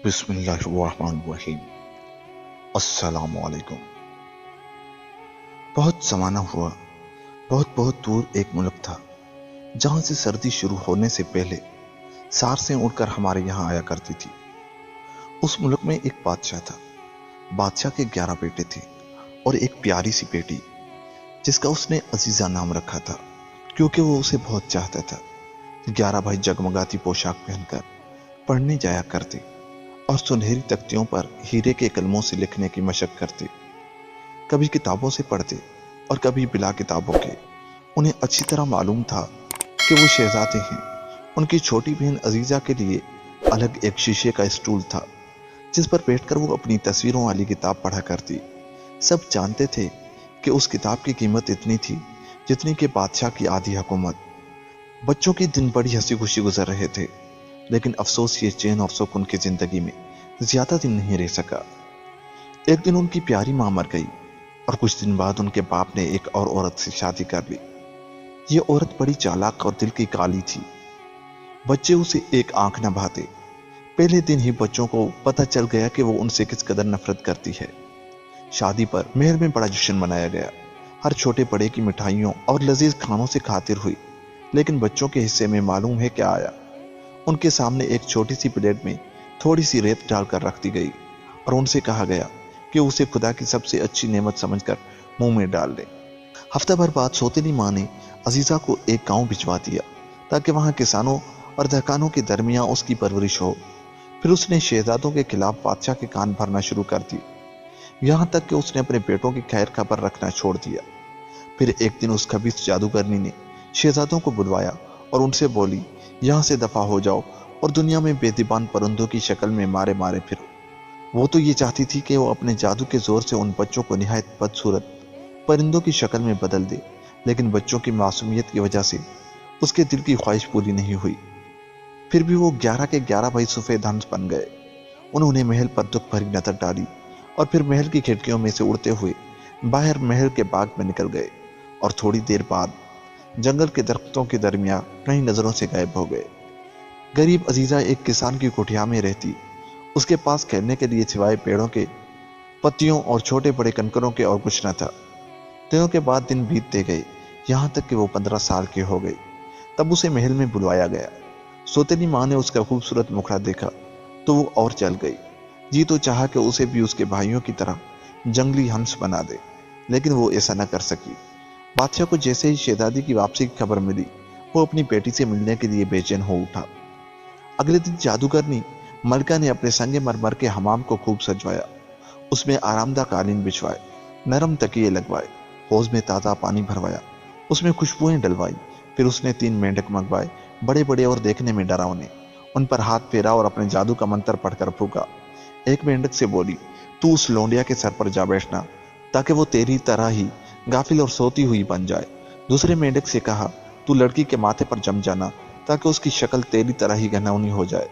बिस्मिल्लाहिर्रहमानिर्रहीम। अस्सलाम वालेकुम। बहुत ज़माना हुआ, बहुत बहुत दूर एक मुल्क था जहां से सर्दी शुरू होने से पहले सारसें उड़कर हमारे यहाँ आया करती थी। उस मुल्क में एक बादशाह था। बादशाह के 11 बेटे थे और एक प्यारी सी बेटी जिसका उसने अजीजा नाम रखा था, क्योंकि वो उसे बहुत चाहता था। 11 भाई जगमगाती पोशाक पहनकर पढ़ने जाया करते और सुनहरी तख्तियों पर हीरे के कलमों से लिखने की मशक करते। कभी किताबों से पढ़ते और कभी बिला किताबों के। उन्हें अच्छी तरह मालूम था कि वो शहजादे हैं। उनकी छोटी बहन अजीजा के लिए अलग एक शीशे का स्टूल था जिस पर बैठकर वो अपनी तस्वीरों वाली किताब पढ़ा करती। सब जानते थे कि उस किताब की कीमत इतनी थी जितनी कि बादशाह की आधी हुकूमत। बच्चों के दिन बड़ी हंसी खुशी गुजर रहे थे, लेकिन अफसोस ये चैन और सुकून की जिंदगी में ज्यादा दिन नहीं रह सका। एक दिन उनकी प्यारी मां मर गई और कुछ दिन बाद उनके बाप ने एक और औरत से शादी कर ली। ये औरत बड़ी चालाक और दिल की काली थी। बच्चे उसे एक आंख न भाते। पहले दिन ही बच्चों को पता चल गया कि वो उनसे किस कदर नफरत करती है। शादी पर महल में बड़ा जश्न मनाया गया। हर छोटे बड़े की मिठाइयों और लजीज खानों से खातिर हुई, लेकिन बच्चों के हिस्से में मालूम है क्या आया। उनके सामने एक छोटी सी प्लेट में थोड़ी सी रेत डालकर रख दी गई और उनसे कहा गया कि उसे खुदा की सबसे अच्छी नेमत समझकर मुंह में डाल ले। हफ्ता भर बाद सौतेली माँ ने अजीजा को एक गांव भिजवा दिया ताकि वहां किसानों और दहकानों के दरमियान उसकी परवरिश हो। फिर उसने शहजादों के खिलाफ बादशाह के कान भरना शुरू कर दी, यहां तक कि उसने अपने बेटों की खैर खबर रखना छोड़ दिया। फिर एक दिन उस खबीस जादूगरनी ने शहजादों को बुलवाया और उनसे बोली, यहां से दफा हो जाओ और दुनिया में बेदिबान परिंदों की शक्ल में मारे मारे फिरो। वो तो ये चाहती थी कि वो अपने जादू के जोर से उन बच्चों को निहायत बदसूरत परिंदों की शक्ल में बदल दे, लेकिन बच्चों की मासूमियत की वजह से उसके दिल की ख्वाहिश पूरी नहीं हुई। फिर भी वो 11 के 11 भाई सफेद हंस बन गए। उन्होंने महल पर दुख भरी नजर डाली और फिर महल की खिड़कियों में से उड़ते हुए बाहर महल के बाग में निकल गए और थोड़ी देर बाद जंगल के दरख्तों के दरमियान कहीं नजरों से गायब हो गए। गरीब अजीजा एक किसान की कुटिया में रहती। उसके पास खेलने के लिए सिवाय पेड़ों के पत्तियों और छोटे बड़े कंकरों के और कुछ न था। दिनों के बाद दिन बीतते गए, यहाँ तक कि वो 15 साल की हो गई। तब उसे महल में बुलवाया गया। सौतेली माँ ने उसका खूबसूरत मुखड़ा देखा तो वो और जल गई। जी तो चाहा कि उसे भी उसके भाइयों की तरह जंगली हंस बना दे, लेकिन वो ऐसा न कर सकी। बादशाह को जैसे ही शहजादी की वापसी की खबर मिली, वो अपनी बेटी से मिलने के लिए बेचैन हो उठा। अगले दिन जादूगरनी मलका ने अपने संगे मरमर के हमाम को खूब सजवाया। उसमें आरामदा कालीन बिछवाए, नरम तकिए लगवाए, हौज में ताज़ा पानी भरवाया, उसमें खुशबुएं डलवाई। फिर उसने 3 मेंढक मंगवाए, बड़े बड़े और देखने में डरावने। उन पर हाथ फेरा और अपने जादू का मंत्र पढ़कर फूका। एक मेंढक से बोली, तू उस लौंडिया के सर पर जा बैठना ताकि वो तेरी तरह ही गाफिल और सोती हुई बन जाए। दूसरे मेंढक से कहा, तू लड़की के माथे पर जम जाना ताकि उसकी शक्ल तेरी तरह ही घनौनी हो जाए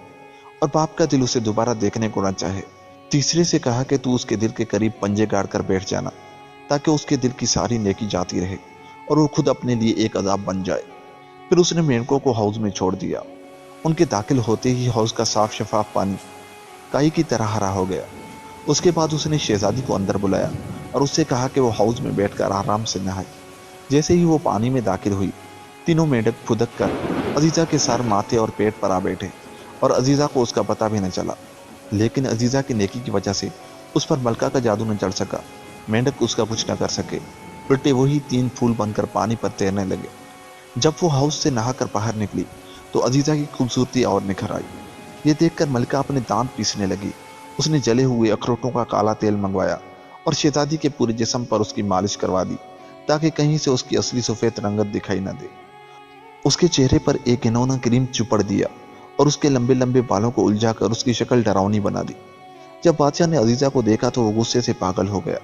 और बाप का दिल उसे दोबारा देखने को न चाहे। तीसरे से कहा कि तू उसके दिल के करीब पंजे गाड़ कर बैठ जाना ताकि उसके दिल की सारी नेकी जाती रहे और वो खुद अपने लिए एक अजाब बन जाए। फिर उसने मेंढकों को हौज में छोड़ दिया। उनके दाखिल होते ही हौज का साफ शफाफ पानी काई की तरह हरा हो गया। उसके बाद उसने शहजादी को अंदर बुलाया और उससे कहा कि वो हाउस में बैठकर आराम से नहाए। जैसे ही वो पानी में दाखिल हुई, तीनों मेंढक फुदक कर अजीजा के सर, माथे और पेट पर आ बैठे और अजीजा को उसका पता भी न चला। लेकिन अजीजा की नेकी की वजह से उस पर मलका का जादू न चढ़ सका। मेंढक उसका कुछ न कर सके, उल्टे वही 3 फूल बनकर पानी पर तैरने लगे। जब वो हाउस से नहाकर बाहर निकली तो अजीजा की खूबसूरती और निखर आई। ये देखकर मलका अपने दांत पीसने लगी। उसने जले हुए अखरोटों का काला तेल मंगवाया और शहजादी के पूरे जिस्म पर उसकी मालिश करवा दी ताकि कहीं से उसकी असली सफेद रंगत दिखाई न दे। उसके चेहरे पर एक घिनौना क्रीम चुपड़ दिया और उसके लंबे लंबे बालों को उलझाकर उसकी शक्ल डरावनी बना दी। जब बादशाह ने अजीजा को देखा तो वो गुस्से से पागल हो गया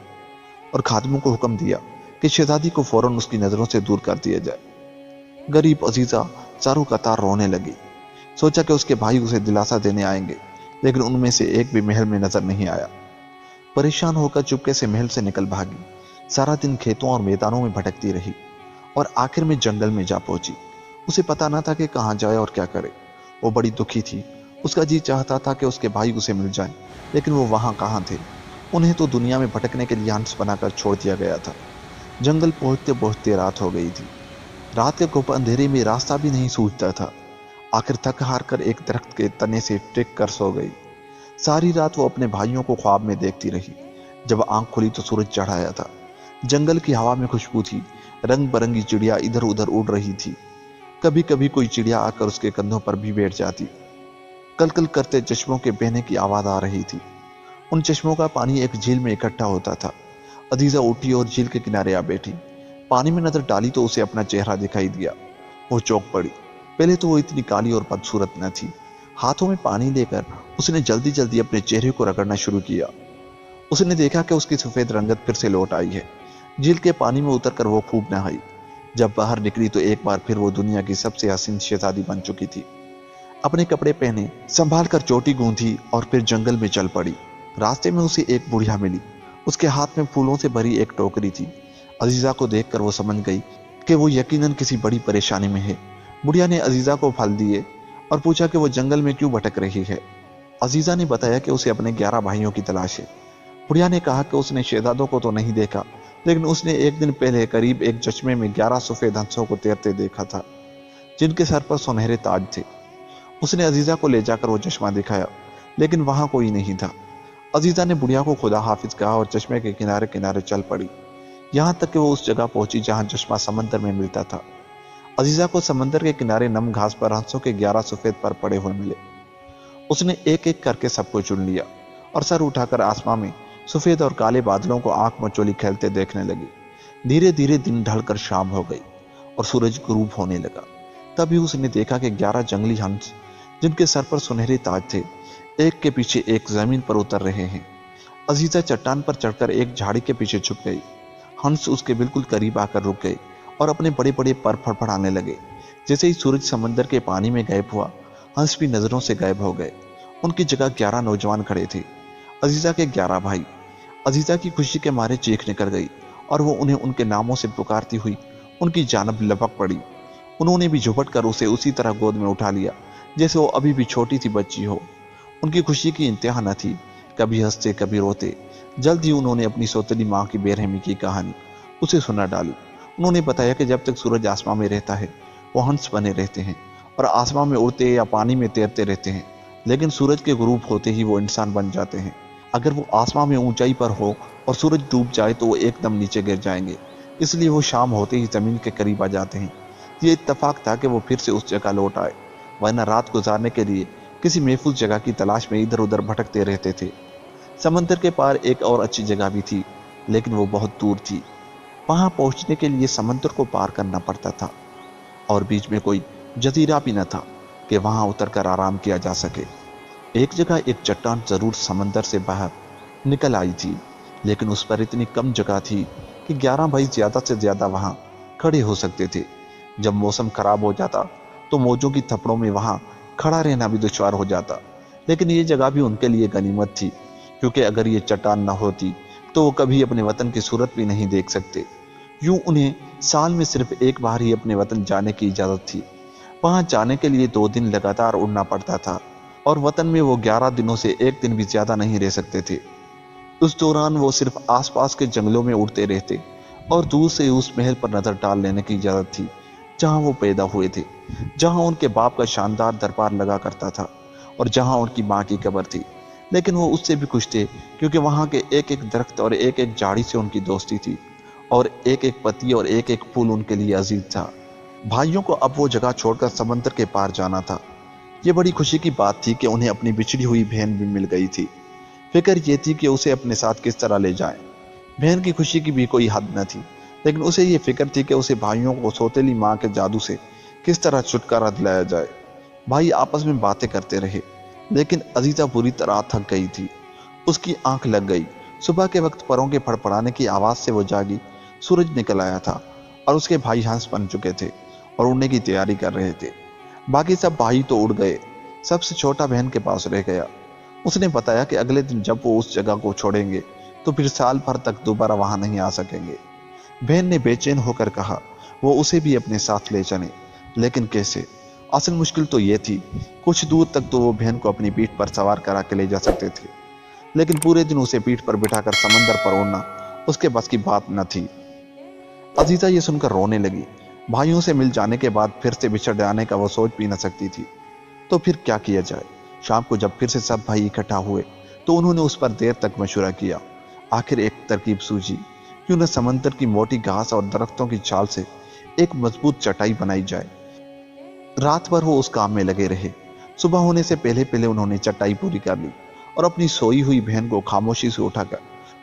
और खादिमों को हुक्म दिया कि शहजादी को फौरन उसकी नजरों से दूर कर दिया जाए। गरीब अजीजा चारों कतार रोने लगी। सोचा कि उसके भाई उसे दिलासा देने आएंगे, लेकिन उनमें से एक भी महल में नजर नहीं आया। परेशान होकर चुपके से महल से निकल भागी। सारा दिन खेतों और मैदानों में भटकती रही और आखिर में जंगल में जा पहुंची। उसे पता न था कि कहाँ जाए और क्या करे। वो बड़ी दुखी थी उसका जी चाहता था कि उसके भाई उसे मिल जाएं, लेकिन वो वहां कहाँ थे। उन्हें तो दुनिया में भटकने के लिए हंस बनाकर छोड़ दिया गया था। जंगल पहुंचते पहुंचते रात हो गई थी। रात के घुप अंधेरे में रास्ता भी नहीं सूझता था। आखिर थक हार कर एक दरख्त के तने से टिक कर सो गई। सारी रात वो अपने भाइयों को ख्वाब में देखती रही। जब आंख खुली तो सूरज चढ़ आया था। जंगल की हवा में खुशबू थी। रंग बिरंगी चिड़िया इधर उधर उड़ रही थी। कभी कभी कोई चिड़िया आकर उसके कंधों पर भी बैठ जाती। कल कल करते चश्मों के बहने की आवाज आ रही थी। उन चश्मों का पानी एक झील में इकट्ठा होता था। अदीजा उठी और झील के किनारे आ बैठी। पानी में नजर डाली तो उसे अपना चेहरा दिखाई दिया। वो चौंक पड़ी। पहले तो वो इतनी काली और बदसूरत न थी। हाथों में पानी लेकर उसने जल्दी जल्दी अपने चेहरे को रगड़ना शुरू किया। उसने देखा कि उसकी सफेद रंगत फिर से लौट आई है। झील के पानी में उतरकर वो खूब नहाई। जब बाहर निकली तो एक बार फिर वो दुनिया की सबसे हसीन शहजादी बन चुकी थी। अपने कपड़े पहने, संभाल कर चोटी गूंथी और फिर जंगल में चल पड़ी। रास्ते में उसे एक बुढ़िया मिली। उसके हाथ में फूलों से भरी एक टोकरी थी। अजीजा को देखकर वो समझ गई कि वो यकीनन किसी बड़ी परेशानी में है। बुढ़िया ने अजीजा को फल दिए और पूछा कि वो जंगल में क्यों भटक रही है। अजीजा ने बताया कि उसे अपने 11 भाइयों की तलाश है। बुढ़िया ने कहा कि उसने शहजादों को तो नहीं देखा, लेकिन उसने एक दिन पहले करीब एक चश्मे में 11 सफेद हंसों को तैरते देखा था, जिनके सर पर सुनहरे ताज थे। उसने अजीजा को ले जाकर वो चश्मा दिखाया, लेकिन वहां कोई नहीं था। अजीजा ने बुढ़िया को खुदा हाफिज कहा और चश्मे के किनारे किनारे चल पड़ी, यहां तक कि वो उस जगह पहुंची जहां चश्मा समंदर में मिलता था। अजीजा को समंदर के किनारे नम घास पर हंसों के 11 सफेद पर पड़े हुए मिले। उसने एक एक करके सबको चुन लिया और सर उठाकर आसमां में सफेद और काले बादलों को आंख मचोली खेलते देखने लगी। धीरे धीरे दिन ढलकर शाम हो गई और सूरज गुरूब होने लगा। तभी उसने देखा कि 11 जंगली हंस, जिनके सर पर सुनहरे ताज थे, एक के पीछे एक जमीन पर उतर रहे हैं। अजीजा चट्टान पर चढ़कर एक झाड़ी के पीछे छुप गई। हंस उसके बिल्कुल करीब आकर रुक गए और अपने बड़े बड़े पर फड़फड़ाने लगे। जैसे ही सूरज समंदर के पानी में गायब हुआ, हंस भी नजरों से गायब हो गए। उनकी जगह 11 नौजवान खड़े थे, अजीजा के 11 भाई। अजीजा की खुशी के मारे चीख निकल गई और वो उन्हें उनके नामों से पुकारती हुई उनकी जानब लपक पड़ी। उन्होंने भी झुपट कर उसे उसी तरह गोद में उठा लिया जैसे वो अभी भी छोटी सी बच्ची हो। उनकी खुशी की इंतहा न थी, कभी हंसते कभी रोते। जल्द ही उन्होंने अपनी सौतेली माँ की बेरहमी की कहानी उसे सुना डाली। उन्होंने बताया कि जब तक सूरज आसमां में रहता है वो हंस बने रहते हैं और आसमां में उड़ते या पानी में तैरते रहते हैं, लेकिन सूरज के गुरूब होते ही वो इंसान बन जाते हैं। अगर वो आसमां में ऊंचाई पर हो और सूरज डूब जाए तो वो एकदम नीचे गिर जाएंगे, इसलिए वो शाम होते ही जमीन के करीब आ जाते हैं। ये इत्तेफाक था कि वो फिर से उस जगह लौट आए, वरना रात गुजारने के लिए किसी महफूज जगह की तलाश में इधर उधर भटकते रहते थे। समंदर के पार एक और अच्छी जगह भी थी, लेकिन वो बहुत दूर थी। वहां पहुंचने के लिए समंदर को पार करना पड़ता था और बीच में कोई जजीरा भी न था कि वहां उतरकर आराम किया जा सके। एक जगह एक चट्टान जरूर समंदर से बाहर निकल आई थी, लेकिन उस पर इतनी कम जगह थी कि 11 भाई ज्यादा से ज्यादा वहां खड़े हो सकते थे। जब मौसम खराब हो जाता तो मौजों की थपड़ों में वहां खड़ा रहना भी दुश्वार हो जाता, लेकिन ये जगह भी उनके लिए गनीमत थी, क्योंकि अगर ये चट्टान न होती तो वो कभी अपने वतन की सूरत भी नहीं देख सकते। यूं उन्हें साल में सिर्फ एक बार ही अपने वतन जाने की इजाजत थी। वहां जाने के लिए 2 दिन लगातार उड़ना पड़ता था और वतन में वो 11 दिनों से एक दिन भी ज्यादा नहीं रह सकते थे। उस दौरान वो सिर्फ आसपास के जंगलों में उड़ते रहते और दूर से उस महल पर नजर डाल लेने की इजाजत थी जहां वो पैदा हुए थे, जहां उनके बाप का शानदार दरबार लगा करता था और जहां उनकी माँ की कब्र थी। लेकिन वो उससे भी खुश थे, क्योंकि वहां के एक एक दरख्त और एक एक झाड़ी से उनकी दोस्ती थी और एक एक पत्ती और एक एक फूल उनके लिए अजीज था। भाइयों को अब वो जगह छोड़कर समंदर के पार जाना था। ये बड़ी खुशी की बात थी कि उन्हें अपनी बिछड़ी हुई बहन भी मिल गई थी। फिक्र ये थी कि उसे अपने साथ किस तरह ले जाएं। बहन की खुशी की भी कोई हद न थी, लेकिन उसे ये फिक्र थी कि उसे भाइयों को सौतेली माँ के जादू से किस तरह छुटकारा दिलाया जाए। भाई आपस में बातें करते रहे, लेकिन अजीजा बुरी तरह थक गई थी। उसकी आंख लग गई। सुबह के वक्त परों के फड़फड़ाने की आवाज से वो जागी। सूरज निकल आया था और उसके भाई हंस बन चुके थे और उड़ने की तैयारी कर रहे थे। बाकी सब भाई तो उड़ गए, सबसे छोटा बहन के पास रह गया। उसने बताया कि अगले दिन जब वो उस जगह को छोड़ेंगे तो फिर साल भर तक दोबारा वहां नहीं आ सकेंगे। बहन ने बेचैन होकर कहा वो उसे भी अपने साथ ले चले, लेकिन कैसे? असल मुश्किल तो ये थी, कुछ दूर तक तो वो बहन को अपनी पीठ पर सवार करा के ले जा सकते थे, लेकिन पूरे दिन उसे पीठ पर बिठाकर समंदर पर उड़ना उसके बस की बात न थी। अजीजा ये सुनकर रोने लगी। भाइयों से मिल जाने के बाद फिर से बिछड़ जाने का वो सोच भी न सकती थी। तो फिर क्या किया जाए? शाम को जब फिर से सब भाई इकट्ठा हुए तो उन्होंने उस पर देर तक मशवरा किया। आखिर एक तरकीब सूझी, क्यों न समंदर की मोटी घास और दरख्तों की छाल से एक मजबूत चटाई बनाई जाए। रात भर वो उस काम में लगे रहे। सुबह होने से पहले पहले उन्होंने चटाई पूरी कर ली और अपनी सोई हुई बहन को खामोशी से उठाकर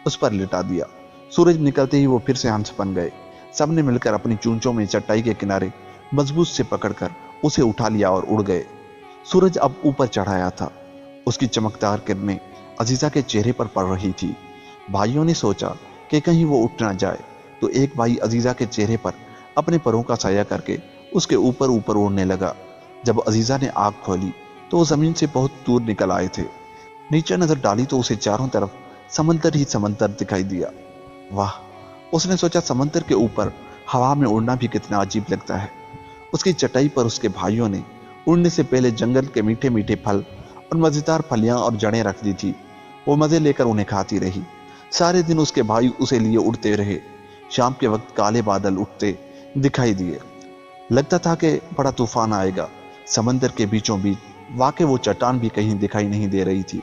उस पर लिटा दिया। सूरज निकलते ही वो फिर से हंस बन गए। सबने मिलकर अपनी चूंचों में चटाई के किनारे मजबूत से पकड़कर उसे उठा लिया और उड़ गए। सूरज अब ऊपर चढ़ाया था। उसकी चमकदार किरणें अजीजा के चेहरे पर पड़ रही थी। भाइयों ने सोचा कि कहीं वो उठ ना जाए, तो एक भाई अजीजा के चेहरे पर अपने परों का साया करके उसके ऊपर ऊपर उड़ने लगा। जब अजीजा ने आंख खोली तो वो जमीन से बहुत दूर निकल आए थे। नीचे नजर डाली तो उसे चारों तरफ समंदर ही समंदर दिखाई दिया। वाह, उसने सोचा, समंदर के ऊपर हवा में उड़ना भी कितना अजीब लगता है। उसकी चटाई पर उसके भाइयों ने उड़ने से पहले जंगल के मीठे मीठे फल और मजेदार फलियां और जड़ें रख दी थी। वो मजे लेकर उन्हें खाती रही। सारे दिन उसके भाई उसे लिए उड़ते रहे। शाम के वक्त काले बादल उठते दिखाई दिए। लगता था कि बड़ा तूफान आएगा। समंदर के बीचों बीच वाकई वो चट्टान भी कहीं दिखाई नहीं दे रही थी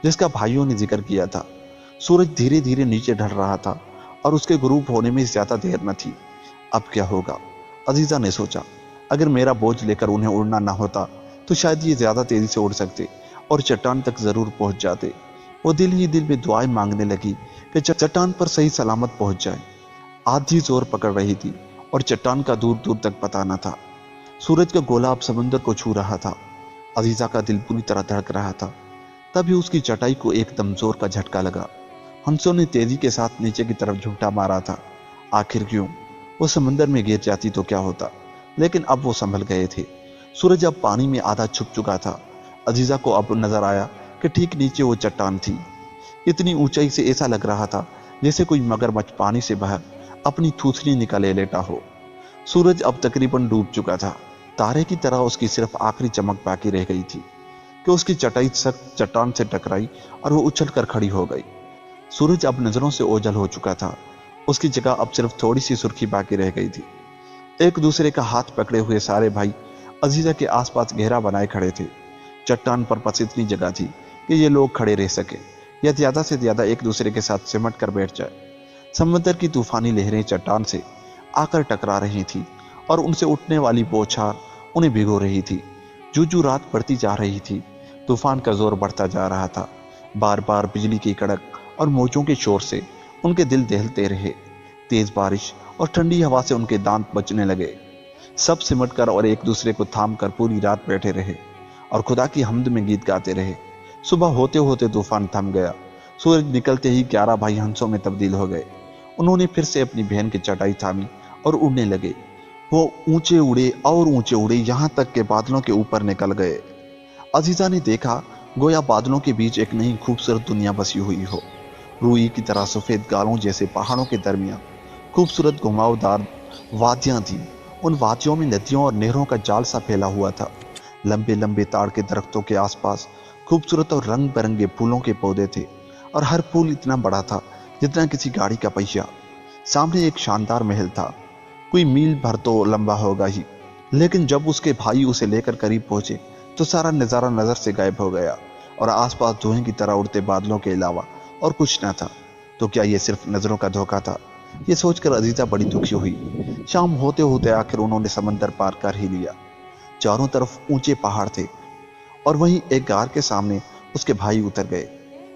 जिसका भाइयों ने जिक्र किया था। सूरज धीरे धीरे नीचे ढल रहा था और उसके गुरूब होने में ज्यादा देर न थी। अब क्या होगा? अजीजा ने सोचा, अगर मेरा बोझ लेकर उन्हें उड़ना ना होता तो शायद ये ज्यादा तेजी से उड़ सकते और चट्टान तक जरूर पहुंच जाते। वो दिल ही दिल में दुआएं मांगने लगी कि चट्टान पर सही सलामत पहुंच जाए। आधी जोर पकड़ रही थी और चट्टान का दूर दूर तक पता न था। सूरज का गोला अब समंदर को छू रहा था। अजीजा का दिल पूरी तरह धड़क रहा था। तभी उसकी चटाई को एकदम जोर का झटका लगा। हंसों ने तेजी के साथ नीचे की तरफ झुमटा मारा था। आखिर क्यों? वो समंदर में गिर जाती तो क्या होता? लेकिन अब वो संभल गए थे। सूरज अब पानी में आधा छुप चुका था। अजीजा को अब नजर आया कि ठीक नीचे वो चट्टान थी। इतनी ऊंचाई से ऐसा लग रहा था जैसे कोई मगरमच्छ पानी से बाहर अपनी थूथनी निकाले लेटा हो। सूरज अब तकरीबन डूब चुका था। तारे की तरह उसकी सिर्फ आखिरी चमक बाकी रह गई थी कि उसकी चटाई सख्त चट्टान से टकराई और वो उछल कर खड़ी हो गई। सूरज अब नजरों से ओझल हो चुका था। उसकी जगह अब सिर्फ थोड़ी सी सुर्खी बाकी रह गई थी। एक दूसरे का हाथ पकड़े हुए सारे भाई अजीजा के आसपास घेरा बनाए खड़े थे। चट्टान पर बस इतनी जगह थी कि ये लोग खड़े रह सके या ज्यादा से ज्यादा एक दूसरे के साथ सिमट कर बैठ जाए। समंदर की तूफानी लहरें चट्टान से आकर टकरा रही थी और उनसे उठने वाली बौछार उन्हें भिगो रही थी। जू रात बढ़ती जा रही थी, तूफान का जोर बढ़ता जा रहा था। बार बार बिजली की कड़क और मौजों के शोर से उनके दिल दहलते रहे। तेज बारिश और ठंडी हवा से उनके दांत बचने लगे। सब सिमट कर और एक दूसरे को थाम कर पूरी रात बैठे रहे और खुदा की हम्द में गीत गाते रहे। सुबह होते होते तूफान थम गया। सूरज निकलते ही 11 भाई हंसों में तब्दील हो गए। उन्होंने फिर से अपनी बहन की चटाई थामी और उड़ने लगे। वो ऊंचे उड़े और ऊंचे उड़े, यहां तक के बादलों के ऊपर निकल गए। अजीजा ने देखा गोया बादलों के बीच एक नई खूबसूरत दुनिया बसी हुई हो। रूई की तरह सफेद गालों जैसे पहाड़ों के दरमियान खूबसूरत घुमावदार वादियां थी। उन वादियों में नदियों और नहरों का जाल सा फैला हुआ था। लंबे लंबे ताड़ के दरख्तों के आसपास खूबसूरत और रंग बिरंगे फूलों के पौधे थे और हर फूल इतना बड़ा था जितना किसी गाड़ी का पहिया। सामने एक शानदार महल था, कोई मील भर तो लंबा होगा ही। लेकिन जब उसके भाई उसे लेकर करीब पहुंचे तो सारा नजारा नजर से गायब हो गया और आसपास धुएं की तरह उड़ते बादलों के अलावा और कुछ न था। तो क्या ये सिर्फ नजरों का धोखा था? ये सोचकर अजीजा बड़ी दुखी हुई। शाम होते होते आखिर उन्होंने समंदर पार कर ही लिया। चारों तरफ ऊंचे पहाड़ थे और वहीं एक गार के सामने उसके भाई उतर गए।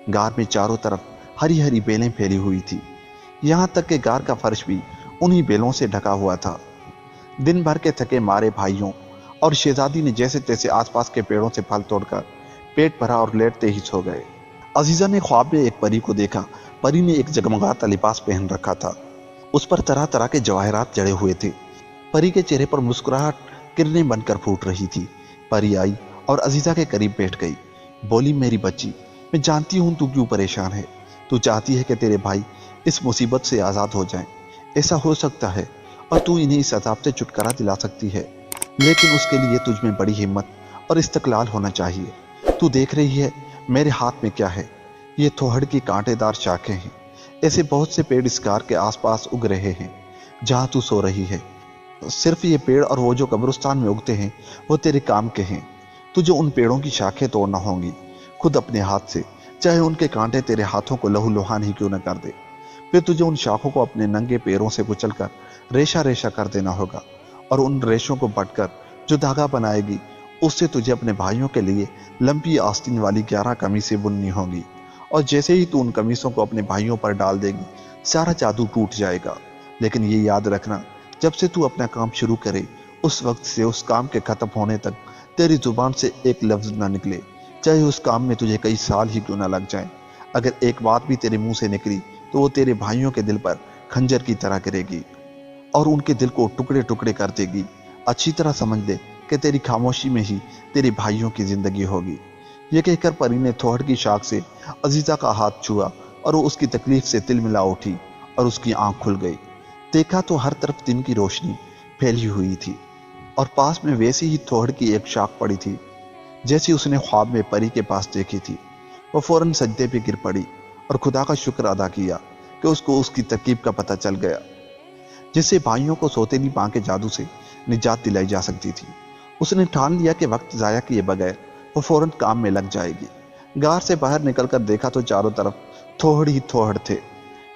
गार में चारों तरफ हरी हरी बेलें फैली हुई थी। यहाँ तक कि गार का फर्श भी उन्हीं बेलों से ढका हुआ था। दिन भर के थके मारे भाइयों और शहजादी ने जैसे तैसे आसपास के पेड़ों से फल तोड़कर पेट भरा और लेटते ही सो गए। अजीजा ने ख्वाब में एक परी को देखा। परी ने एक जगमगाता लिबास पहन रखा था। उस पर तरह तरह के जवाहरात जड़े हुए थे। परी के चेहरे पर मुस्कुराहट किरणें बनकर फूट रही थी। परी आई और अजीजा के करीब बैठ गई। बोली, मेरी बच्ची, मैं जानती हूं तू क्यों परेशान है। तू चाहती है कि तेरे भाई इस मुसीबत से आजाद हो जाएं। ऐसा हो सकता है और तू इन्हें इस अजाब से छुटकारा दिला सकती है। लेकिन उसके लिए तुझ में बड़ी हिम्मत और इस्तकलाल होना चाहिए। तू देख रही है मेरे हाथ में क्या है? ये थोहड़ की कांटेदार शाखें हैं। ऐसे बहुत से पेड़ इस कार के आसपास उग रहे हैं जहां तू सो रही है। सिर्फ ये पेड़ और वो जो कब्रिस्तान में उगते हैं वो तेरे काम के हैं। तुझे उन पेड़ों की शाखें तोड़ना होंगी खुद अपने हाथ से, चाहे उनके कांटे तेरे हाथों को लहूलुहान ही क्यों न कर दे। फिर तुझे उन शाखों को अपने नंगे पैरों से कुचलकर रेशा रेशा कर देना होगा, और उन रेशों को बटकर जो धागा बनाएगी उससे तुझे अपने भाइयों के लिए लंबी आस्तीन वाली 11 कमीजें बुननी होंगी। और जैसे ही तू उन कमीजों को अपने भाइयों पर डाल देगी सारा जादू टूट जाएगा। लेकिन ये याद रखना, जब से तू अपना काम शुरू करे उस वक्त से उस काम के खत्म होने तक तेरी जुबान से एक लफ्ज ना निकले, चाहे उस काम में तुझे कई साल ही क्यों ना लग जाए। अगर एक बात भी तेरे मुंह से निकली तो वो तेरे भाइयों के दिल पर खंजर की तरह गिरेगी और उनके दिल को टुकड़े टुकड़े कर देगी। अच्छी तरह समझ ले कि तेरी खामोशी में ही तेरे भाइयों की जिंदगी होगी। यह कहकर परी ने थोहड़ की शाख से अजीजा का हाथ छुआ और वो उसकी तकलीफ से तिलमिला उठी और उसकी आंख खुल गई। देखा तो हर तरफ दिन की रोशनी फैली हुई थी और पास में वैसी ही थोहड़ की एक शाख पड़ी थी जैसी उसने ख्वाब में परी के पास देखी थी। वो फौरन सजदे पे गिर पड़ी और खुदा का शुक्र अदा किया कि उसको उसकी तरकीब का पता चल गया, जिससे भाइयों को सौतेली मां के जादू से निजात दिलाई जा सकती थी। उसने ठान लिया कि वक्त जाया किए बगैर वो फौरन काम में लग जाएगी। गार से बाहर निकलकर देखा तो चारों तरफ थोहड़ ही थोहड़ थे।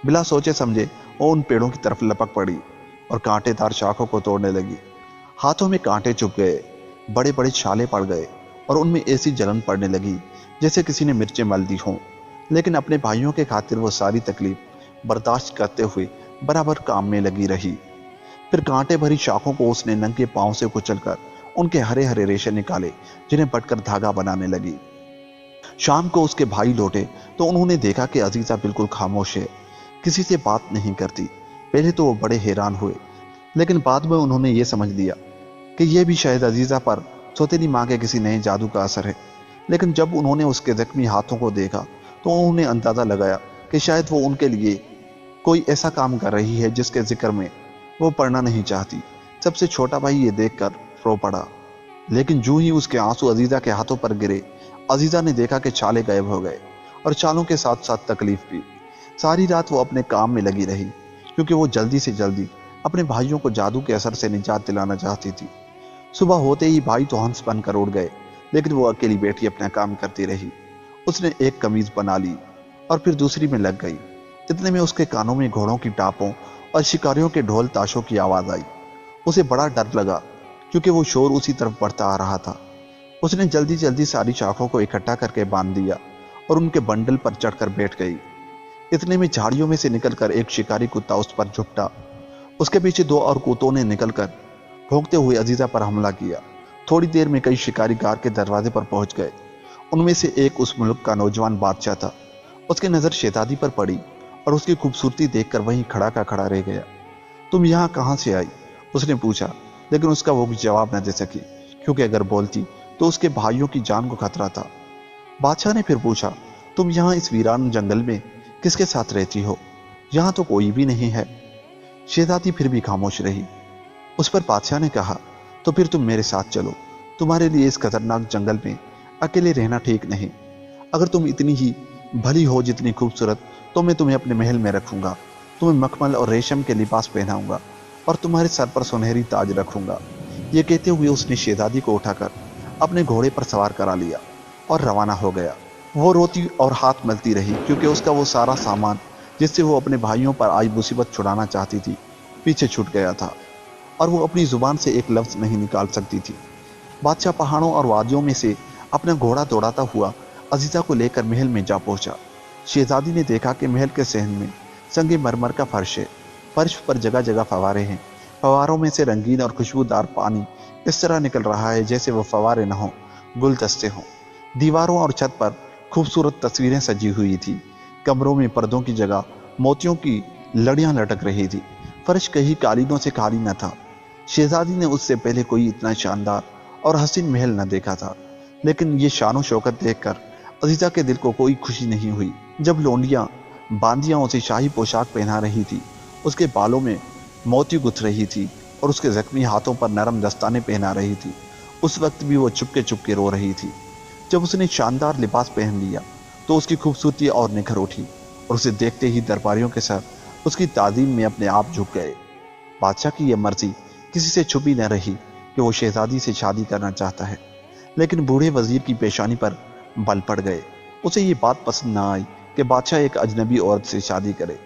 बिना सोचे समझे वो उन पेड़ों की तरफ लपक पड़ी और कांटेदार शाखों को तोड़ने लगी। हाथों में कांटे चुभ गए, बड़े बड़े छाले पड़ गए और उनमें ऐसी जलन पड़ने लगी जैसे किसी ने मिर्चें मल दी हों। लेकिन अपने भाइयों के खातिर वो सारी तकलीफ बर्दाश्त करते हुए बराबर काम में लगी रही। फिर कांटे भरी शाखों को उसने नंगे पांव से कुचलकर उनके हरे हरे रेशे निकाले, जिन्हें बटकर धागा बनाने लगी। शाम को उसके भाई लौटे तो उन्होंने देखा कि अजीजा बिल्कुल खामोश है, किसी से बात नहीं करती। पहले तो वो बड़े हैरान हुए, लेकिन बाद में उन्होंने ये समझ लिया कि यह भी शायद अजीजा पर सौतेली मां के किसी नए जादू का असर है। लेकिन जब उन्होंने उसके जख्मी हाथों को देखा तो उन्होंने अंदाजा लगाया कि शायद वो उनके लिए कोई ऐसा काम कर रही है जिसके जिक्र में वो पढ़ना नहीं चाहती। सबसे छोटा भाई ये देखकर रो पड़ा, लेकिन जो ही उसके आंसू अजीजा के हाथों पर गिरे, अजीजा ने देखा कि छाले गायब हो गए और छालों के साथ साथ तकलीफ भी। सारी रात वो अपने काम में लगी रही, क्योंकि वो जल्दी से जल्दी अपने भाइयों को जादू के असर से निजात दिलाना चाहती थी। सुबह होते ही भाई तो हंस बनकर उड़ गए, लेकिन वो अकेली बैठी अपना काम करती रही। उसने एक कमीज बना ली और फिर दूसरी में लग गई। इतने में उसके कानों में घोड़ों की टापों और शिकारियों के ढोल ताशों की आवाज आई। उसे बड़ा डर लगा, क्योंकि वो शोर उसी तरफ बढ़ता आ रहा था। उसने जल्दी जल्दी सारी शाखों को इकट्ठा करके बांध दिया और उनके बंडल पर चढ़कर बैठ गई। इतने में झाड़ियों में से निकलकर एक शिकारी कुत्ता उस पर झुपटा। उसके पीछे दो और कुत्तों ने निकलकर भौंकते हुए अजीजा पर हमला किया। थोड़ी देर में कई शिकारी गार के दरवाजे पर पहुंच गए। उनमें से एक उस मुल्क का नौजवान बादशाह था। उसकी नजर शहजादी पर पड़ी और उसकी खूबसूरती देखकर वहीं खड़ा का खड़ा रह गया। तुम यहाँ कहाँ से आई? उसने पूछा, लेकिन उसका वो जवाब न दे सकी, क्योंकि अगर बोलती तो उसके भाइयों की जान को खतरा था। बादशाह ने फिर पूछा, तुम यहाँ इस वीरान जंगल में किसके साथ रहती हो? यहाँ तो कोई भी नहीं है। शहजादी फिर भी खामोश रही। उस पर बादशाह ने कहा, तो फिर तुम मेरे साथ चलो। तुम्हारे लिए इस खतरनाक जंगल में अकेले रहना ठीक नहीं। अगर तुम इतनी ही भली हो जितनी खूबसूरत, तो मैं तुम्हें अपने महल में रखूंगा। तुम्हें मखमल और रेशम के लिबास पहनाऊंगा और तुम्हारे सर पर सुनहरी ताज रखूंगा। ये कहते हुए उसने शहजादी को उठाकर अपने घोड़े पर सवार करा लिया और रवाना हो गया। वो रोती और हाथ मलती रही, क्योंकि उसका वो सारा सामान जिससे वो अपने भाइयों पर आई मुसीबत छुड़ाना चाहती थी पीछे छूट गया था और वो अपनी जुबान से एक लफ्ज नहीं निकाल सकती थी। बादशाह पहाड़ों और वादियों में से अपना घोड़ा दौड़ाता हुआ अजीजा को लेकर महल में जा पहुंचा। शहजादी ने देखा कि महल के सहन में संगे मरमर का फर्श है। फर्श पर जगह जगह फवारे हैं। फवारों में से रंगीन और खुशबूदार पानी इस तरह निकल रहा है जैसे वो फवारे न हों, गुलदस्ते हों। दीवारों और छत पर खूबसूरत तस्वीरें सजी हुई थी। कमरों में पर्दों की जगह मोतियों की लड़ियां लटक रही थी। फर्श कहीं कालीनों से खाली न था। शहजादी ने उससे पहले कोई इतना शानदार और हसीन महल न देखा था, लेकिन ये शानो शौकत देखकर अजीजा के दिल को कोई खुशी नहीं हुई। जब लोंडियां बांदियां उसे शाही पोशाक पहना रही थी, उसके बालों में मोती गुथ रही थी और उसके जख्मी हाथों पर नरम दस्ताने पहना रही थी। उस वक्त भी वो चुपके चुपके रो रही थी। जब उसने शानदार लिबास पहन लिया तो उसकी खूबसूरती और निखर उठी और उसे देखते ही दरबारियों के सर उसकी ताजीम में अपने आप झुक गए। बादशाह की यह मर्जी किसी से छुपी न रही कि वो शहजादी से शादी करना चाहता है, लेकिन बूढ़े वजीर की पेशानी पर बल पड़ गए। उसे ये बात पसंद ना आई कि बादशाह एक अजनबी औरत से शादी करे।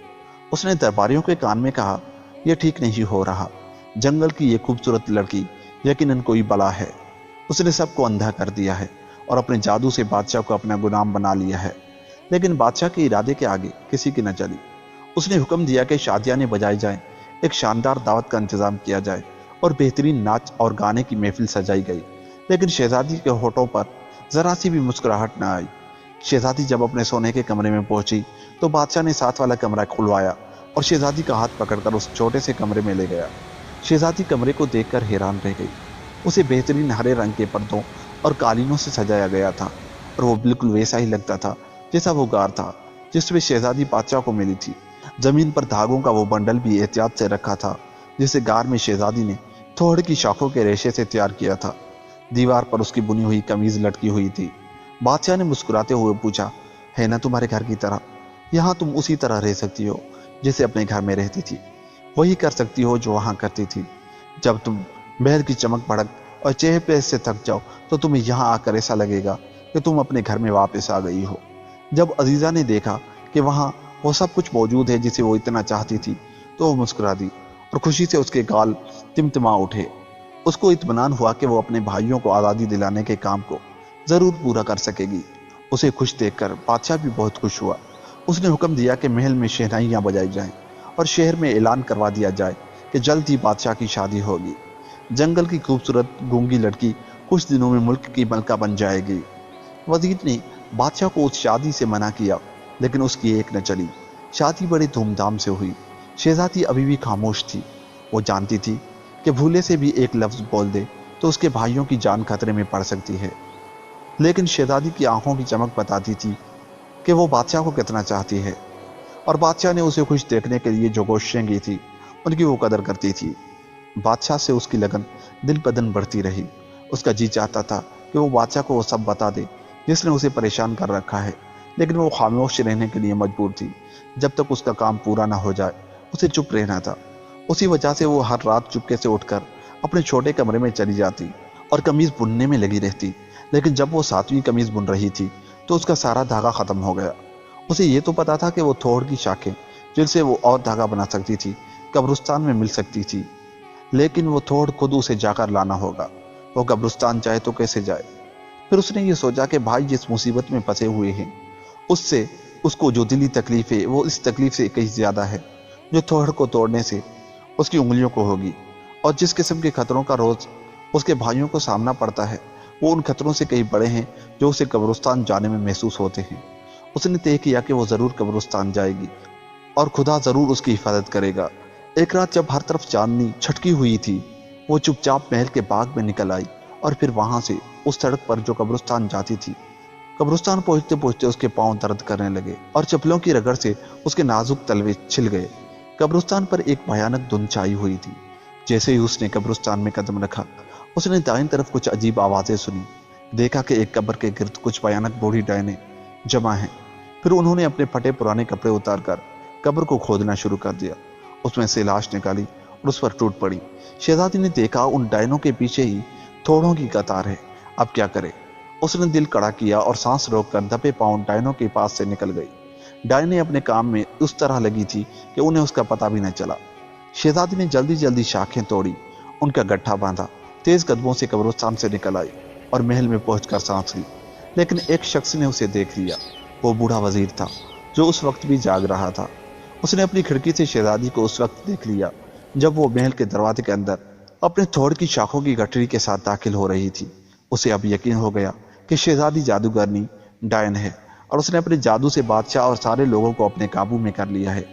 उसने दरबारियों के कान में कहा, यह ठीक नहीं हो रहा। जंगल की ये खूबसूरत लड़की यकीनन कोई बला है। उसने सबको अंधा कर दिया है और अपने जादू से बादशाह को अपना गुलाम बना लिया है। लेकिन बादशाह के इरादे के आगे किसी की न चली। उसने हुक्म दिया कि शादियां बजाई जाएं, एक शानदार दावत का इंतजाम किया जाए और बेहतरीन नाच और गाने की महफिल सजाई गई। लेकिन शहजादी के होठों पर जरा सी भी मुस्कुराहट न आई। शहजादी जब अपने सोने के कमरे में पहुंची तो बादशाह ने साथ वाला कमरा खुलवाया और शहजादी का हाथ पकड़कर उस छोटे से कमरे में ले गया। शहजादी कमरे को देखकर हैरान रह गई। उसे बेहतरीन हरे रंग के पर्दों और कालीनों से सजाया गया था और वो बिल्कुल वैसा ही लगता था जैसा वो गार था जिसमें शहजादी बादशाह को मिली थी। जमीन पर धागों का वो बंडल भी एहतियात से रखा था जिसे गार में शहजादी ने थोड़ की शाखों के रेशे से तैयार किया था। दीवार पर उसकी बुनी हुई कमीज लटकी हुई थी। बादशाह ने मुस्कुराते हुए पूछा, है ना तुम्हारे घर की तरह? यहाँ तुम उसी तरह रह सकती हो जैसे अपने घर में रहती थी। वही कर सकती हो जो वहां करती थी। जब तुम महल की चमक भड़क और चहल से थक जाओ तो तुम्हें यहाँ आकर ऐसा लगेगा कि तुम अपने घर में वापस आ गई हो। जब अजीजा ने देखा कि वहां वो सब कुछ मौजूद है जिसे वो इतना चाहती थी तो वो मुस्कुरा दी और खुशी से उसके गाल टिमटिमा उठे। उसको इत्मीनान हुआ कि वो अपने भाइयों को आज़ादी दिलाने के काम को जरूर पूरा कर सकेगी। उसे खुश देखकर बादशाह भी बहुत खुश हुआ। उसने हुक्म दिया कि महल में शहनाइयां बजाई जाएं और शहर में ऐलान करवा दिया जाए कि जल्द ही बादशाह की शादी होगी। जंगल की खूबसूरत गूंगी लड़की कुछ दिनों में मुल्क की मलका बन जाएगी। वजीर ने बादशाह को उस शादी से मना किया, लेकिन उसकी एक न चली। शादी बड़ी धूमधाम से हुई। शहजादी अभी भी खामोश थी। वो जानती थी कि भूले से भी एक लफ्ज बोल दे तो उसके भाइयों की जान खतरे में पड़ सकती है। लेकिन शहजादी की आंखों की चमक बताती थी कि वो बादशाह को कितना चाहती है और बादशाह ने उसे खुश देखने के लिए जो कोशिशें की थी उनकी वो कदर करती थी। बादशाह से उसकी लगन दिन ब दिन बढ़ती रही। उसका जी चाहता था कि वो बादशाह को वो सब बता दे जिसने उसे परेशान कर रखा है, लेकिन वो खामोश रहने के लिए मजबूर थी। जब तक उसका काम पूरा ना हो जाए उसे चुप रहना था। उसी वजह से वो हर रात चुपके से उठकर अपने छोटे कमरे में चली जाती और कमीज बुनने में लगी रहती। लेकिन जब वो 7वीं कमीज बुन रही थी तो उसका सारा धागा खत्म हो गया। उसे ये तो पता था कि वो थोड़ की शाखें जिनसे वो और धागा बना सकती थी कब्रिस्तान में मिल सकती थी, लेकिन वो थोड़ खुद उसे जाकर लाना होगा। वो कब्रिस्तान जाए तो कैसे जाए? फिर उसने ये सोचा कि भाई जिस मुसीबत में फंसे हुए हैं उससे उसको जो दिली तकलीफ है वो इस तकलीफ से कहीं ज्यादा है जो थोड़ को तोड़ने से उसकी उंगलियों को होगी। और जिस किस्म के खतरों का रोज उसके भाइयों को सामना पड़ता है वो उन खतरों से कहीं बड़े हैं जो उसे कब्रिस्तान जाने में महसूस होते हैं। उसने तय किया कि वो जरूर कब्रिस्तान जाएगी और खुदा जरूर उसकी हिफाजत करेगा। एक रात जब हर तरफ चांदनी छटकी हुई थी वो चुपचाप महल के बाग में निकल आई और फिर वहां से उस सड़क पर जो कब्रिस्तान जाती थी। कब्रिस्तान पहुंचते पहुंचते उसके पांव दर्द करने लगे और चप्पलों की रगड़ से उसके नाजुक तलवे छिल गए। कब्रिस्तान पर एक भयानक धुंध छाई हुई थी। जैसे ही उसने कब्रिस्तान में कदम रखा उसने दाईं तरफ कुछ अजीब आवाजें सुनी। देखा कि एक कब्र के गिर्द कुछ भयानक बूढ़ी डायनें जमा हैं। फिर उन्होंने अपने फटे पुराने कपड़े उतारकर कब्र को खोदना शुरू कर दिया। उसमें से लाश निकाली और उस पर टूट पड़ी। शहजादी ने देखा उन डायनों के पीछे ही थोड़ों की कतार है। अब क्या करे? उसने दिल कड़ा किया और सांस रोककर दबे पांव डायनों के पास से निकल गई। डायने अपने काम में उस तरह लगी थी कि उन्हें उसका पता भी न चला। शहजादी ने जल्दी जल्दी शाखें तोड़ी, उनका गट्ठा बांधा, तेज कदमों से कब्रिस्तान से निकल आई और महल में पहुंचकर सांस ली। लेकिन एक शख्स ने उसे देख लिया। वो बूढ़ा वजीर था जो उस वक्त भी जाग रहा था। उसने अपनी खिड़की से शहजादी को उस वक्त देख लिया जब वो महल के दरवाजे के अंदर अपने थोड़ की शाखों की गठरी के साथ दाखिल हो रही थी। उसे अब यकीन हो गया कि शहजादी जादूगरनी डायन है और उसने अपने जादू से बादशाह और सारे लोगों को अपने काबू में कर लिया है।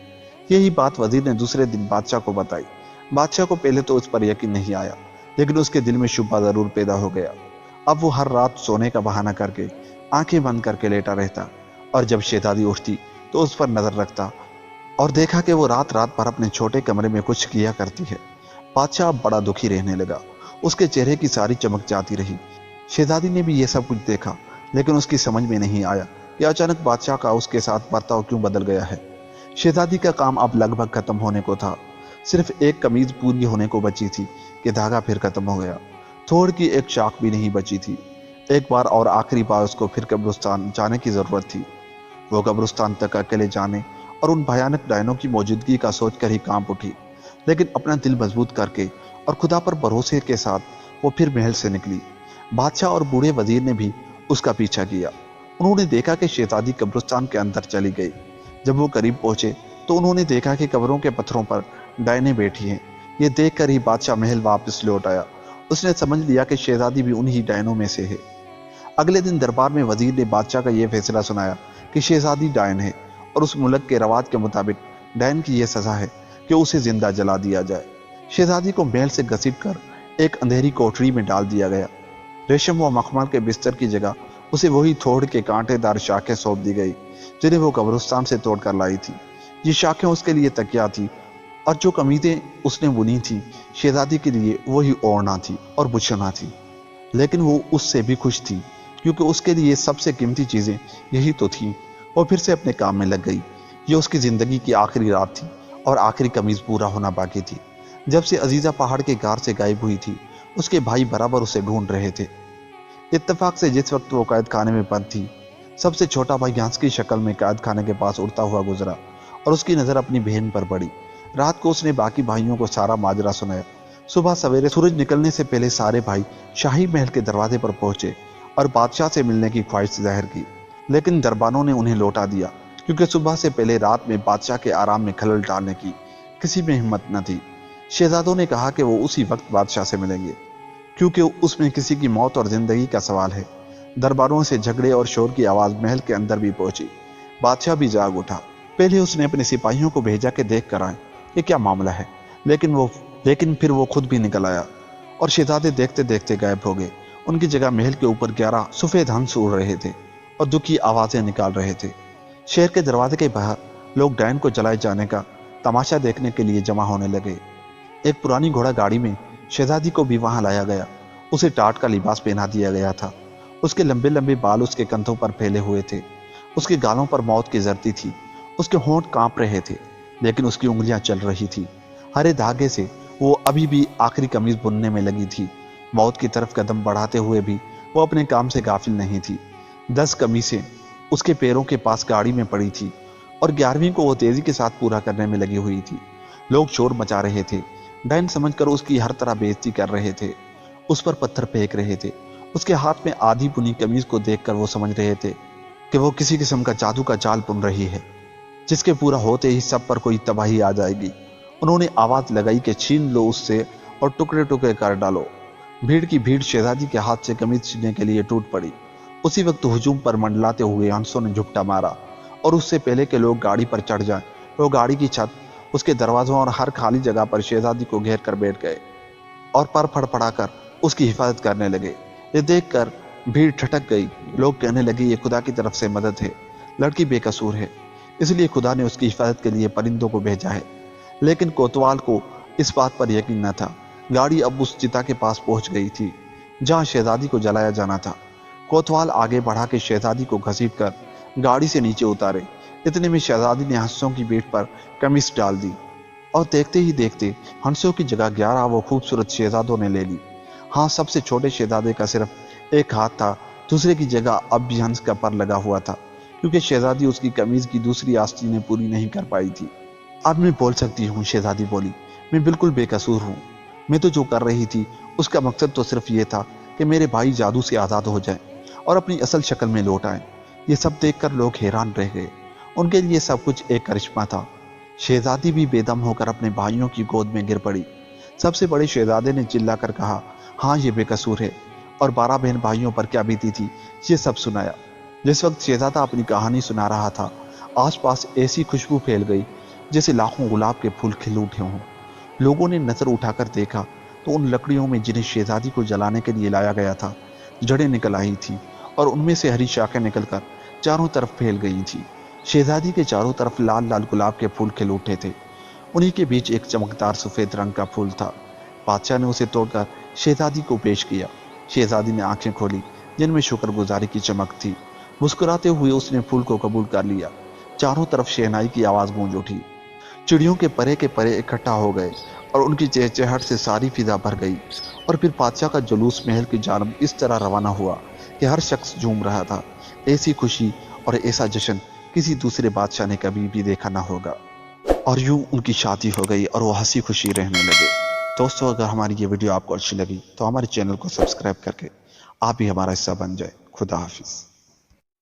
यही बात वजीर ने दूसरे दिन बादशाह को बताई। बादशाह को पहले तो उस पर यकीन नहीं आया, लेकिन उसके दिल में शुबा जरूर पैदा हो गया। अब वो हर रात सोने का बहाना करके आंखें बंद करके लेटा रहता और जब शहजादी उठती तो उस पर नजर रखता और देखा कि वो रात रात भर अपने छोटे कमरे में कुछ किया करती है। बादशाह अब बड़ा दुखी रहने लगा। उसके चेहरे की सारी चमक जाती रही। शहजादी ने भी यह सब कुछ देखा, लेकिन उसकी समझ में नहीं आया कि अचानक बादशाह का उसके साथ बर्ताव क्यों बदल गया है। शहजादी का काम अब लगभग खत्म होने को था। सिर्फ एक कमीज पूरी होने को बची थी कि धागा फिर खत्म हो गया। थोड़ की एक शाख भी नहीं बची थी। एक बार और आखिरी बार उसको फिर कब्रिस्तान जाने की जरूरत थी। वो कब्रिस्तान तक अकेले जाने और उन भयानक डायनों की मौजूदगी का सोचकर ही कांप उठी, लेकिन अपना दिल मजबूत करके और खुदा पर भरोसे के साथ वो फिर महल से निकली। बादशाह और बूढ़े वजीर ने भी उसका पीछा किया। उन्होंने देखा कि शहजादी कब्रिस्तान के अंदर चली गई। जब वो करीब पहुंचे तो उन्होंने देखा कि कब्रों के पत्थरों पर डायने बैठी हैं। ये देखकर ही बादशाह महल वापस लौट आया। उसने समझ लिया कि शहजादी भी उन्हीं डायनों में से है। अगले दिन दरबार में वजीर ने बादशाह का यह फैसला सुनाया कि शहजादी डायन है और उस मुल्क के रवाज के मुताबिक डायन की यह सजा है कि उसे जिंदा जला दिया जाए। शहजादी को महल से घसीटकर एक अंधेरी कोठरी में डाल दिया गया। रेशम व मखमल के बिस्तर की जगह उसे वही थोड़ के कांटेदार शाखें सौंप दी गई जिन्हें वो कब्रिस्तान से तोड़ कर लाई थी। ये शाखें उसके लिए तकिया थी और जो कमीजें उसने बुनी थी शहजादी के लिए वही ओढ़ना थी और बुछना थी। लेकिन वो उससे भी खुश थी, क्योंकि उसके लिए सबसे कीमती चीजें यही तो थी। वो फिर से अपने काम में लग गई। ये उसकी जिंदगी की आखिरी रात थी और आखिरी कमीज पूरा होना बाकी थी। जब से अजीजा पहाड़ के गार से गायब हुई थी, उसके भाई बराबर उसे ढूंढ रहे थे। इत्तेफाक से जिस वक्त वो कैद खाने में बंद थी, सबसे छोटा भाई हंस की शक्ल में कैद खाने के पास उड़ता हुआ गुजरा और उसकी नजर अपनी बहन पर पड़ी। रात को उसने बाकी भाइयों को सारा माजरा सुनाया। सुबह सवेरे सूरज निकलने से पहले सारे भाई शाही महल के दरवाजे पर पहुंचे और बादशाह से मिलने की ख्वाहिश जाहिर की, लेकिन दरबानों ने उन्हें लौटा दिया, क्योंकि सुबह से पहले रात में बादशाह के आराम में खलल डालने की किसी में हिम्मत न थी। शहजादों ने कहा कि वो उसी वक्त बादशाह से मिलेंगे, क्योंकि उसमें किसी की मौत और जिंदगी का सवाल है। दरबारों से झगड़े और शोर की आवाज महल के अंदर भी पहुंची। बादशाह भी जाग उठा। पहले उसने अपने सिपाहियों को भेजा कि देख कर आए ये क्या मामला है, लेकिन फिर वो खुद भी निकल आया और शहजादे देखते देखते गायब हो गए। उनकी जगह महल के ऊपर 11 सफेद हंस उड़ रहे थे और दुखी आवाजें निकाल रहे थे। शहर के दरवाजे के बाहर लोग डायन को जलाए जाने का तमाशा देखने के लिए जमा होने लगे। एक पुरानी घोड़ा गाड़ी में शहजादी को भी वहां लाया गया। उसे टाट का लिबास पहना दिया गया था। उसके लंबे लंबे बाल उसके कंधों पर फैले हुए थे। उसके गालों पर मौत की जर्दी थी। उसके होंठ कांप रहे थे, लेकिन उसकी उंगलियां चल रही थी। हरे धागे से वो अभी भी आखिरी कमीज बुनने में लगी थी। मौत की तरफ कदम बढ़ाते हुए भी वो अपने काम से गाफिल नहीं थी। 10 कमीजें उसके पैरों के पास गाड़ी में पड़ी थी और 11वीं को वो तेजी के साथ पूरा करने में लगी हुई थी। लोग शोर मचा रहे थे। डायन समझकर उसकी हर तरह बेइज्जती कर रहे थे। उस पर पत्थर फेंक रहे थे। उसके हाथ में आधी बुनी कमीज को देखकर वो समझ रहे थे कि वो किसी किस्म का जादू का जाल बुन रही है, जिसके पूरा होते ही सब पर कोई तबाही आ जाएगी। उन्होंने आवाज लगाई कि छीन लो उससे और टुकड़े टुकड़े कर डालो। भीड़ की भीड़ शहजादी के हाथ से कमीज छीनने के लिए टूट पड़ी। उसी वक्त हुजूम पर मंडलाते हुए हंसों ने झुकटा मारा और उससे पहले के लोग गाड़ी पर चढ़ जाएं, वो गाड़ी की छत, उसके दरवाजों और हर खाली जगह पर शहजादी को घेर कर बैठ गए और पर फड़फड़ाकर उसकी हिफाजत करने लगे। ये देखकर भीड़ ठटक गई। लोग कहने लगे ये खुदा की तरफ से मदद है, लड़की बेकसूर है, इसलिए खुदा ने उसकी हिफाजत के लिए परिंदों को भेजा है। लेकिन कोतवाल को इस बात पर यकीन न था। गाड़ी अब उस चिता के पास पहुंच गई थी जहां शहजादी को जलाया जाना था। कोतवाल आगे बढ़ा के शहजादी को घसीट कर गाड़ी से नीचे उतारे। इतने में शहजादी ने हंसों की पीठ पर कमीज डाल दी और देखते ही देखते हंसों की जगह 11 वो खूबसूरत शहजादों ने ले ली। हाँ, सबसे छोटे शहजादे का सिर्फ एक हाथ था, दूसरे की जगह अब भी हंस का पर लगा हुआ था, क्योंकि शहजादी उसकी कमीज की दूसरी आस्तीनें पूरी नहीं कर पाई थी। अब मैं बोल सकती हूँ, शहजादी बोली, मैं बिल्कुल बेकसूर हूँ। मैं तो जो कर रही थी उसका मकसद तो सिर्फ ये था कि मेरे भाई जादू से आज़ाद हो जाएं और अपनी असल शक्ल में लौट आएं। ये सब देखकर लोग हैरान रह गए। उनके लिए सब कुछ एक करिश्मा था। शहजादी भी बेदम होकर अपने भाइयों की गोद में गिर पड़ी। सबसे बड़े शहजादे ने चिल्लाकर कहा, हाँ ये बेकसूर है, और 12 बहन भाइयों पर क्या बीती थी ये सब सुनाया। जिस वक्त शहजादा अपनी कहानी सुना रहा था, आसपास ऐसी खुशबू फैल गई जैसे लाखों गुलाब के फूल खिल उठे हों। लोगों ने नजर उठाकर देखा तो उन लकड़ियों में जिन्हें शहजादी को जलाने के लिए लाया गया था जड़ें निकल आई थी और उनमें से हरी शाखें निकलकर चारों तरफ फैल गई थी। शहजादी के चारों तरफ लाल लाल गुलाब के फूल खिल उठे थे। उन्हीं के बीच एक चमकदार सफेद रंग का फूल था बादशाह ने उसे तोड़कर शहजादी को पेश किया। शहजादी ने आंखें खोली जिनमें शुक्रगुजारी की चमक थी। मुस्कुराते हुए उसने फूल को कबूल कर लिया। चारों तरफ शहनाई की आवाज गूंज उठी। चिड़ियों के परे इकट्ठा हो गए और उनकी चहचहाहट से सारी फिजा भर गई। और फिर बादशाह का जुलूस महल की जानब इस तरह रवाना हुआ कि हर शख्स झूम रहा था। ऐसी खुशी और ऐसा जश्न किसी दूसरे बादशाह ने कभी भी देखा ना होगा। और यूं उनकी शादी हो गई और वो हंसी खुशी रहने लगे। दोस्तों, अगर हमारी ये वीडियो आपको अच्छी लगी तो हमारे चैनल को सब्सक्राइब करके आप भी हमारा हिस्सा बन जाए। खुदा हाफिज।